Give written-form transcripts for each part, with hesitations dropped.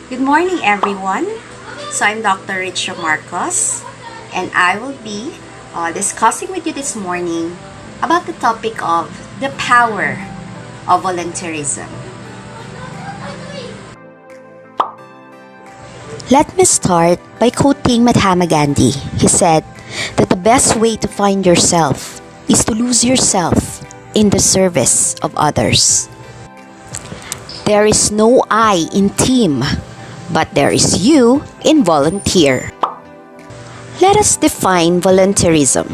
Good morning, everyone. So I'm Dr. Richa Marcos, and I will be discussing with you this morning about the topic of the power of volunteerism. Let me start by quoting Mahatma Gandhi. He said that the best way to find yourself is to lose yourself in the service of others. There is no I in team, but there is you in volunteer. Let us define volunteerism.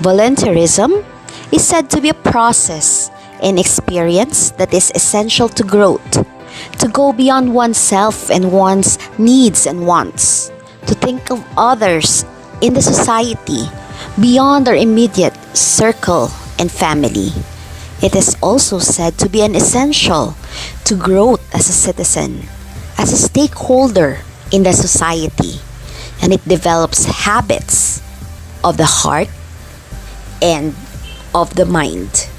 Volunteerism is said to be a process and experience that is essential to growth, to go beyond oneself and one's needs and wants, to think of others in the society beyond our immediate circle and family. It is also said to be an essential to growth as a citizen, as a stakeholder in the society, and it develops habits of the heart and of the mind.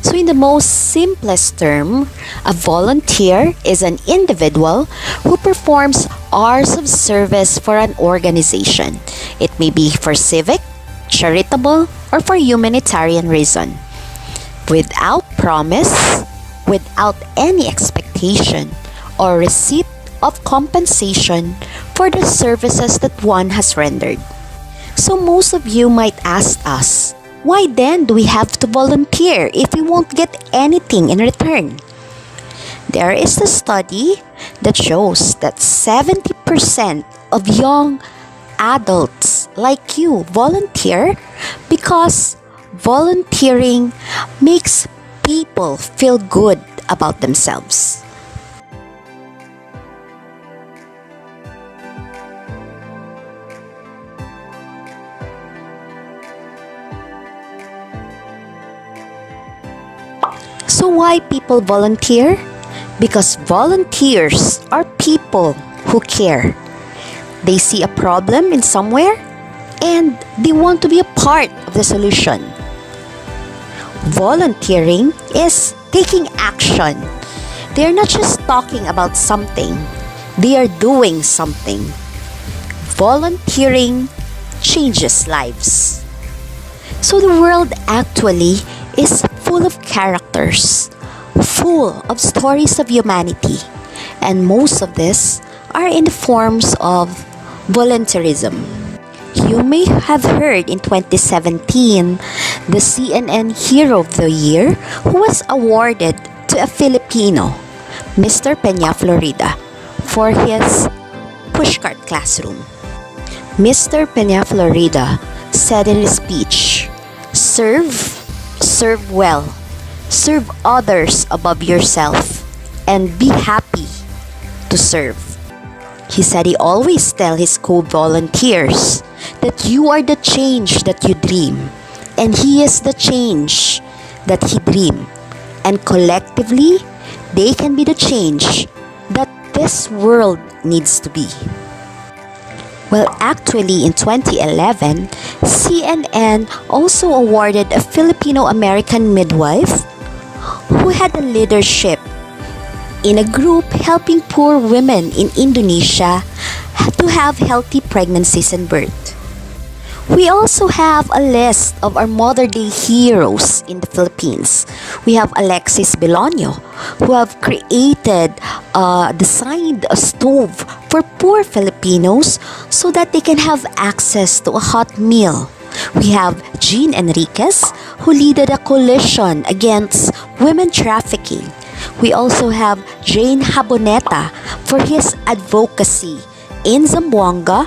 So in the most simplest term, a volunteer is an individual who performs hours of service for an organization. It may be for civic, charitable, or for humanitarian reason. Without promise, without any expectation or receipt of compensation for the services that one has rendered. So most of you might ask us, why then do we have to volunteer if we won't get anything in return? There is a study that shows that 70% of young adults like you volunteer because volunteering makes people feel good about themselves. So why people volunteer? Because volunteers are people who care. They see a problem in somewhere and they want to be a part of the solution. Volunteering is taking action. They are not just talking about something, they are doing something. Volunteering changes lives. So the world actually is full of characters, full of stories of humanity, and most of this are in the forms of volunteerism. You may have heard in 2017 the CNN Hero of the Year who was awarded to a Filipino, Mr. Peña Florida, for his pushcart classroom. Mr. Peña Florida said in his speech, serve well, serve others above yourself, and be happy to serve. He said he always tells his co-volunteers that you are the change that you dream, and he is the change that he dreamed, and collectively they can be the change that this world needs to be. Well, actually in 2011, CNN also awarded a Filipino-American midwife who had a leadership in a group helping poor women in Indonesia to have healthy pregnancies and birth. We also have a list of our modern-day heroes in the Philippines. We have Alexis Belonio, who have designed a stove for poor Filipinos so that they can have access to a hot meal. We have Jean Enriquez, who led a coalition against women trafficking. We also have Jane Haboneta for his advocacy in Zamboanga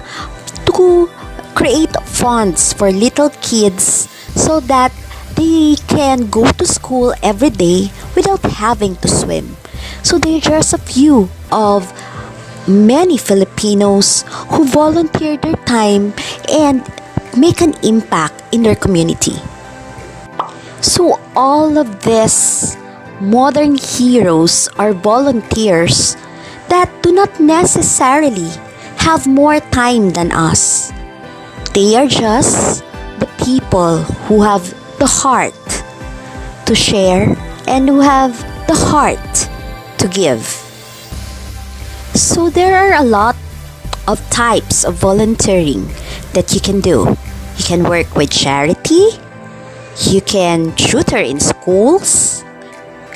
to create funds for little kids so that they can go to school every day without having to swim. So they're just a few of many Filipinos who volunteer their time and make an impact in their community. So all of these modern heroes are volunteers that do not necessarily have more time than us. They are just the people who have the heart to share and who have the heart to give. So there are a lot of types of volunteering that you can do. You can work with charity, you can tutor in schools,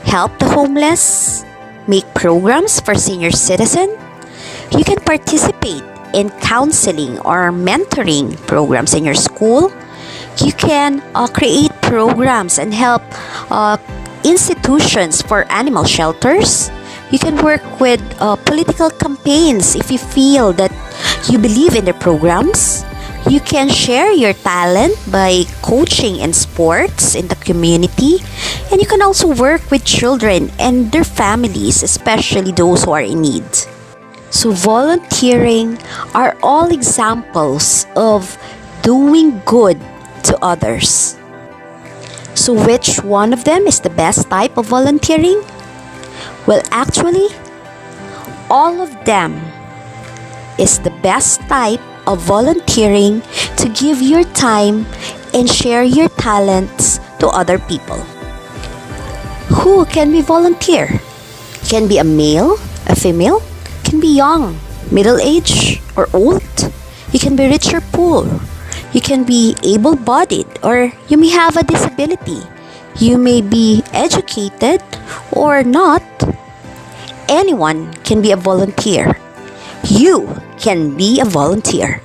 help the homeless, make programs for senior citizens. You can participate in counseling or mentoring programs in your school. You can create programs and help institutions for animal shelters. You can work with political campaigns if you feel that you believe in the programs. You can share your talent by coaching in sports in the community. And you can also work with children and their families, especially those who are in need. So volunteering are all examples of doing good to others. So which one of them is the best type of volunteering? Well, actually, all of them is the best type of volunteering to give your time and share your talents to other people. Who can we volunteer? Can be a male, a female, can be young, middle-aged, or old. You can be rich or poor. You can be able-bodied, or you may have a disability. You may be educated or not. Anyone can be a volunteer. You can be a volunteer.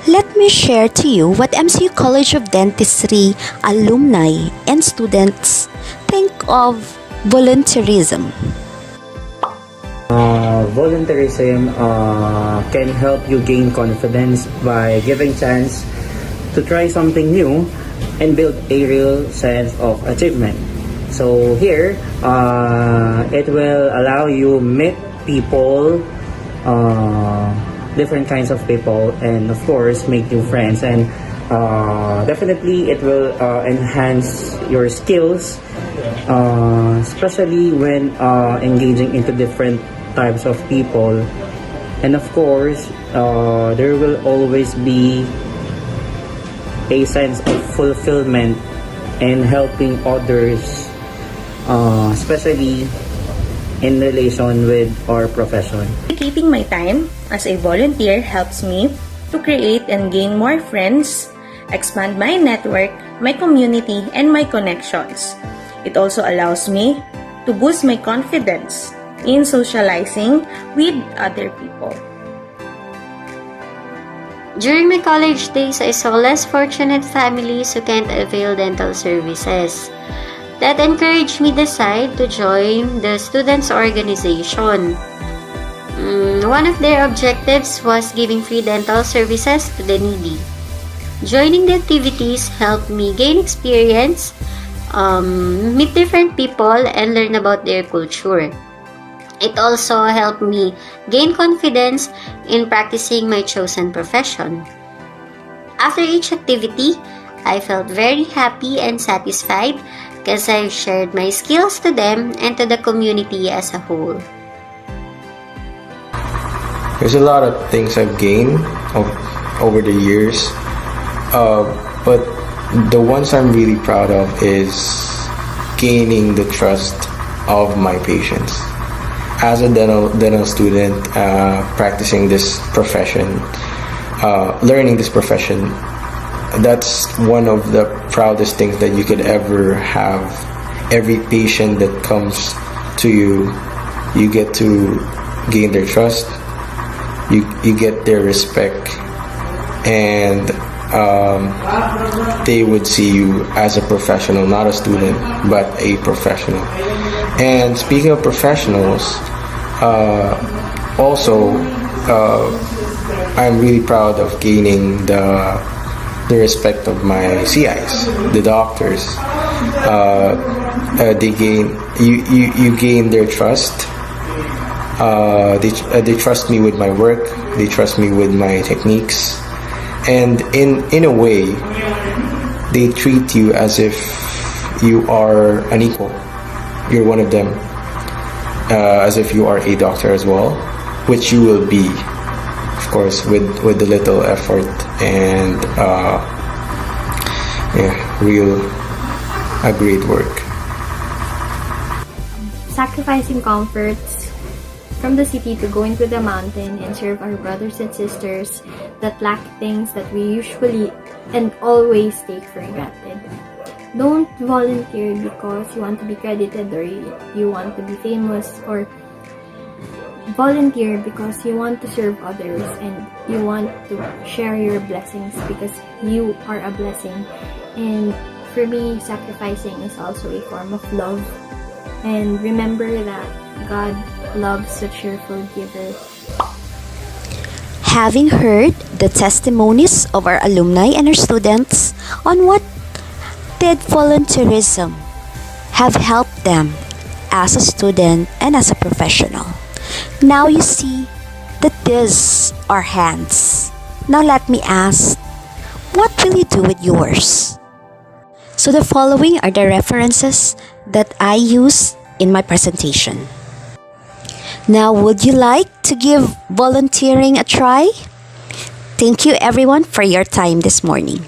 Let me share to you what MCU College of Dentistry alumni and students think of volunteerism. Volunteerism can help you gain confidence by giving chance to try something new and build a real sense of achievement. So here, it will allow you meet people, different kinds of people, and of course make new friends, and definitely it will enhance your skills, especially when engaging into different types of people. And of course, there will always be a sense of fulfillment in helping others, especially in relation with our profession. Dedicating my time as a volunteer helps me to create and gain more friends, expand my network, my community, and my connections. It also allows me to boost my confidence in socializing with other people. During my college days, I saw less fortunate families who can't avail dental services. That encouraged me decide to join the students' organization. One of their objectives was giving free dental services to the needy. Joining the activities helped me gain experience, meet different people, and learn about their culture. It also helped me gain confidence in practicing my chosen profession. After each activity, I felt very happy and satisfied because I shared my skills to them and to the community as a whole. There's a lot of things I've gained over the years, but the ones I'm really proud of is gaining the trust of my patients. As a dental student, practicing this profession, learning this profession, that's one of the proudest things that you could ever have. Every patient that comes to you, you get to gain their trust, you get their respect, and they would see you as a professional, not a student, but a professional. And speaking of professionals, I'm really proud of gaining the respect of my CIs, the doctors. You gain their trust. They trust me with my work. They trust me with my techniques, and in a way, they treat you as if you are an equal. You're one of them, as if you are a doctor as well, which you will be, of course, with the little effort and a great work. Sacrificing comforts from the city to go into the mountain and serve our brothers and sisters that lack things that we usually and always take for granted. Don't volunteer because you want to be credited or you want to be famous, or volunteer because you want to serve others and you want to share your blessings because you are a blessing. And for me, sacrificing is also a form of love. And remember that God loves a cheerful giver. Having heard the testimonies of our alumni and our students on what did volunteerism have helped them as a student and as a professional, now you see that these are hands. Now let me ask, what will you do with yours? So the following are the references that I use in my presentation. Now, would you like to give volunteering a try? Thank you everyone for your time this morning.